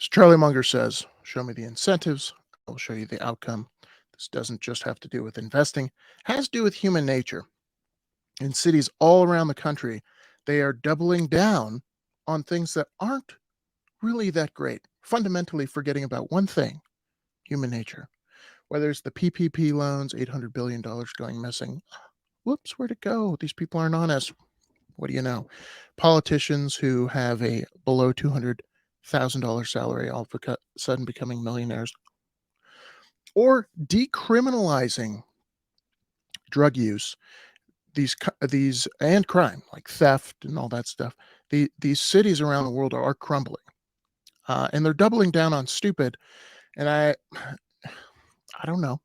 As Charlie Munger says, show me the incentives, I'll show you the outcome. This doesn't just have to do with investing, it has to do with human nature. In cities all around the country, they are doubling down on things that aren't really that great, fundamentally forgetting about one thing: human nature. Whether it's the PPP loans, $800 billion going missing. Whoops, where'd it go? These people aren't honest. What do you know? Politicians who have a below $200,000 salary all of a sudden becoming millionaires, or decriminalizing drug use, these and crime like theft and all that stuff. These cities around the world are crumbling, and they're doubling down on stupid. And I don't know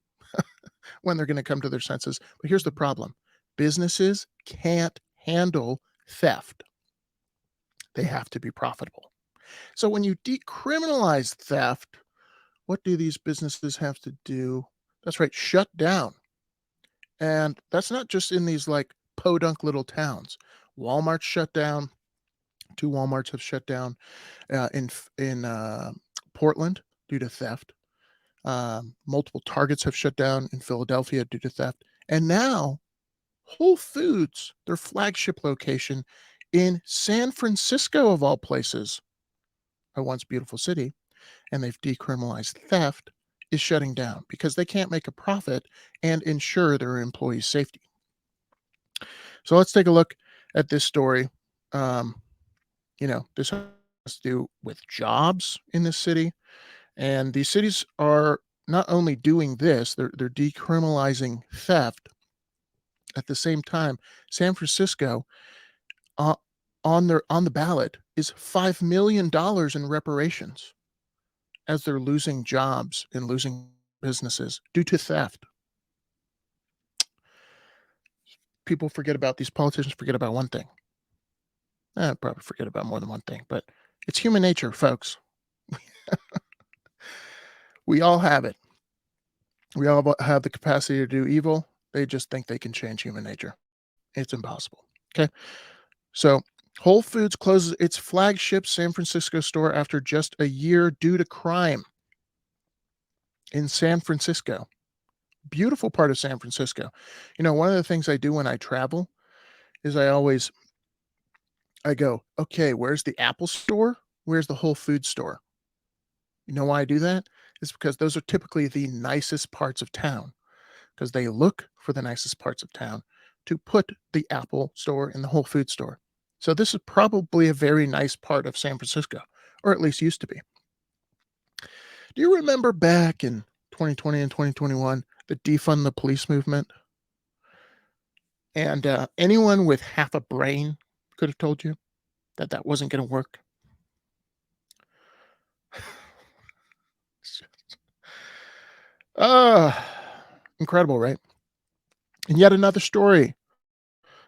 when they're going to come to their senses. But here's the problem: businesses can't handle theft. They have to be profitable. So when you decriminalize theft, what do these businesses have to do? That's right, shut down. And that's not just in these like podunk little towns. Walmart shut down. Two Walmarts have shut down in Portland due to theft. Multiple Targets have shut down in Philadelphia due to theft. And now Whole Foods, their flagship location in San Francisco, of all places, a once beautiful city, and they've decriminalized theft, is shutting down because they can't make a profit and ensure their employees' safety. So let's take a look at this story. Um, this has to do with jobs in this city. And these cities are not only doing this, they're decriminalizing theft. At the same time, San Francisco, uh, on the ballot, is $5 million in reparations as they're losing jobs and losing businesses due to theft. People forget about these politicians forget about one thing. Probably forget about more than one thing, but it's human nature, folks. We all have it. We all have the capacity to do evil. They just think they can change human nature. It's impossible. Okay. So Whole Foods closes its flagship San Francisco store after just a year due to crime in San Francisco. Beautiful part of San Francisco. One of the things I do when I travel is I go, okay, where's the Apple store? Where's the Whole Foods store? You know why I do that? It's because those are typically the nicest parts of town, because they look for the nicest parts of town to put the Apple store in the Whole Food store. So this is probably a very nice part of San Francisco, or at least used to be. Do you remember back in 2020 and 2021, the defund the police movement? And anyone with half a brain could have told you that that wasn't going to work. Uh, Incredible, right? And yet another story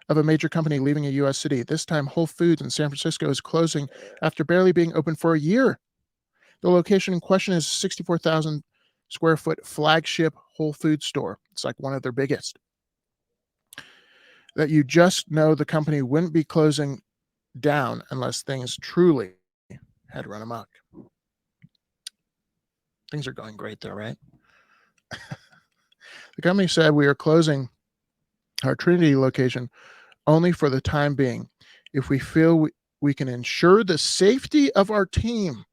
of a major company leaving a U.S. city. This time, Whole Foods in San Francisco is closing after barely being open for a year. The location in question is a 64,000 square foot flagship Whole Foods store. It's like one of their biggest. That you just know the company wouldn't be closing down unless things truly had run amok. Things are going great there, right? The company said, we are closing our Trinity location only for the time being. If we feel we can ensure the safety of our team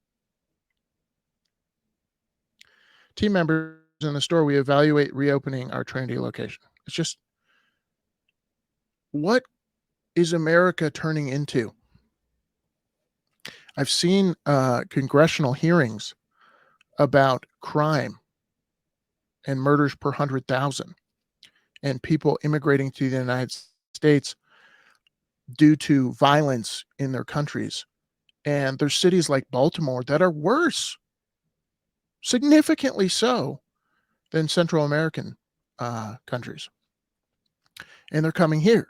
members in the store, we evaluate reopening our Trinity location. It's just, what is America turning into? I've seen congressional hearings about crime and murders per 100,000 and people immigrating to the United States due to violence in their countries. And there's cities like Baltimore that are worse, significantly so, than Central American countries. And they're coming here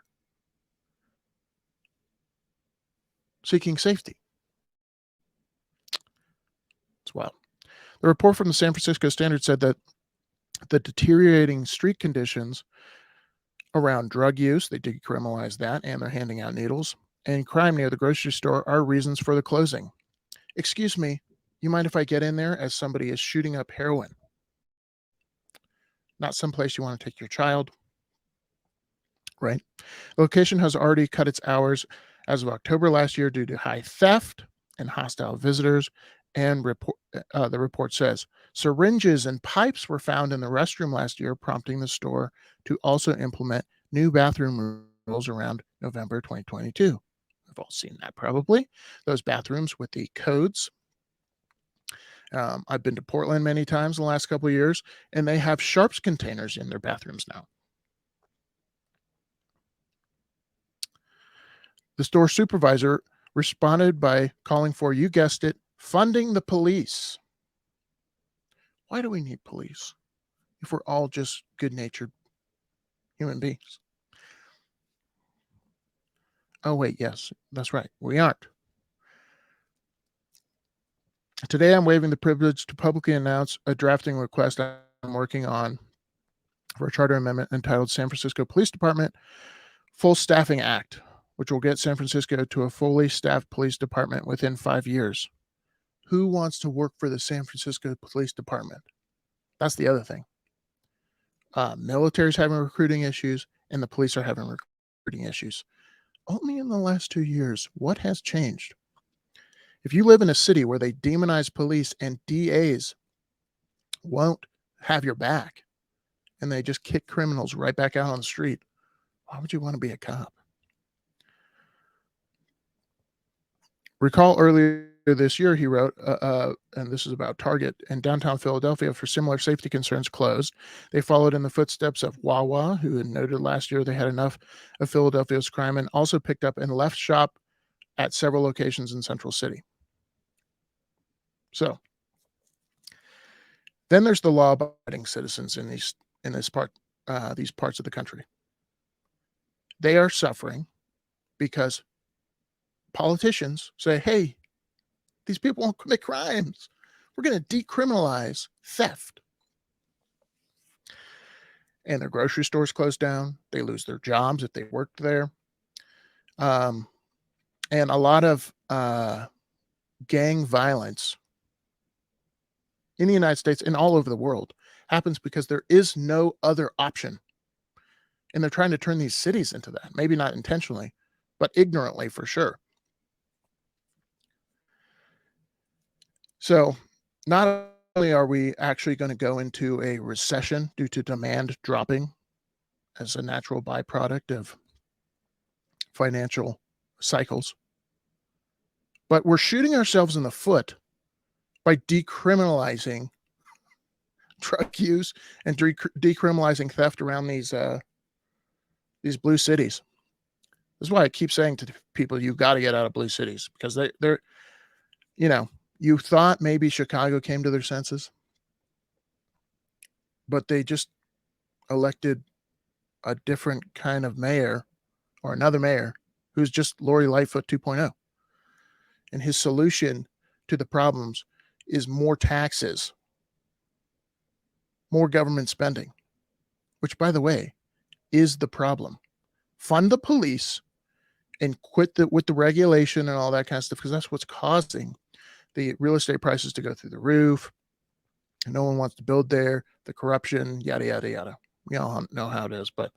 seeking safety. It's wild. The report from the San Francisco Standard said that the deteriorating street conditions around drug use, they decriminalized that, and they're handing out needles, and crime near the grocery store are reasons for the closing. Excuse me, You mind if I get in there as somebody is shooting up heroin? Not someplace you want to take your child, right? The location has already cut its hours as of October last year due to high theft and hostile visitors. And the report says syringes and pipes were found in the restroom last year, prompting the store to also implement new bathroom rules around November 2022. We've all seen that probably. Those bathrooms with the codes. I've been to Portland many times in the last couple of years, and they have sharps containers in their bathrooms now. The store supervisor responded by calling for, you guessed it, funding the police. Why do we need police if we're all just good natured human beings? Oh, wait, yes, that's right. We aren't. Today, I'm waiving the privilege to publicly announce a drafting request I'm working on for a charter amendment entitled San Francisco Police Department Full Staffing Act, which will get San Francisco to a fully staffed police department within 5 years. Who wants to work for the San Francisco Police Department? That's the other thing. Military's having recruiting issues, and the police are having recruiting issues. Only in the last 2 years, what has changed? If you live in a city where they demonize police and DAs won't have your back, and they just kick criminals right back out on the street, why would you want to be a cop? Recall earlier this year, he wrote, and this is about Target in downtown Philadelphia for similar safety concerns closed. They followed in the footsteps of Wawa, who had noted last year they had enough of Philadelphia's crime, and also picked up and left shop at several locations in Central City. So then there's the law-abiding citizens in these parts of the country. They are suffering because politicians say, hey, these people won't commit crimes. We're going to decriminalize theft. And their grocery stores close down. They lose their jobs if they worked there. And a lot of gang violence in the United States and all over the world happens because there is no other option. And they're trying to turn these cities into that. Maybe not intentionally, but ignorantly for sure. So not only are we actually going to go into a recession due to demand dropping as a natural byproduct of financial cycles, but we're shooting ourselves in the foot by decriminalizing drug use and decriminalizing theft around these blue cities. This is why I keep saying to people, you got to get out of blue cities, because they're, you thought maybe Chicago came to their senses, but they just elected a different kind of mayor, or another mayor who's just Lori Lightfoot 2.0. And his solution to the problems is more taxes, more government spending, which, by the way, is the problem. Fund the police and quit with the regulation and all that kind of stuff, because that's what's causing the real estate prices to go through the roof. No one wants to build there. The corruption, yada, yada, yada. We all know how it is. But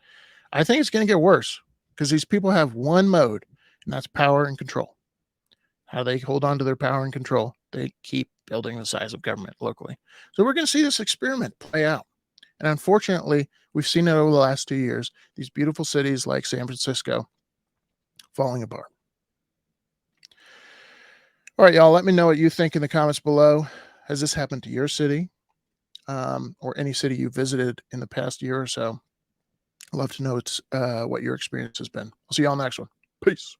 I think it's going to get worse because these people have one mode, and that's power and control. How they hold on to their power and control, they keep building the size of government locally. So we're going to see this experiment play out. And unfortunately, we've seen it over the last 2 years, these beautiful cities like San Francisco falling apart. All right, y'all, let me know what you think in the comments below. Has this happened to your city, or any city you visited in the past year or so? I'd love to know what your experience has been. I'll see you all next one. Peace.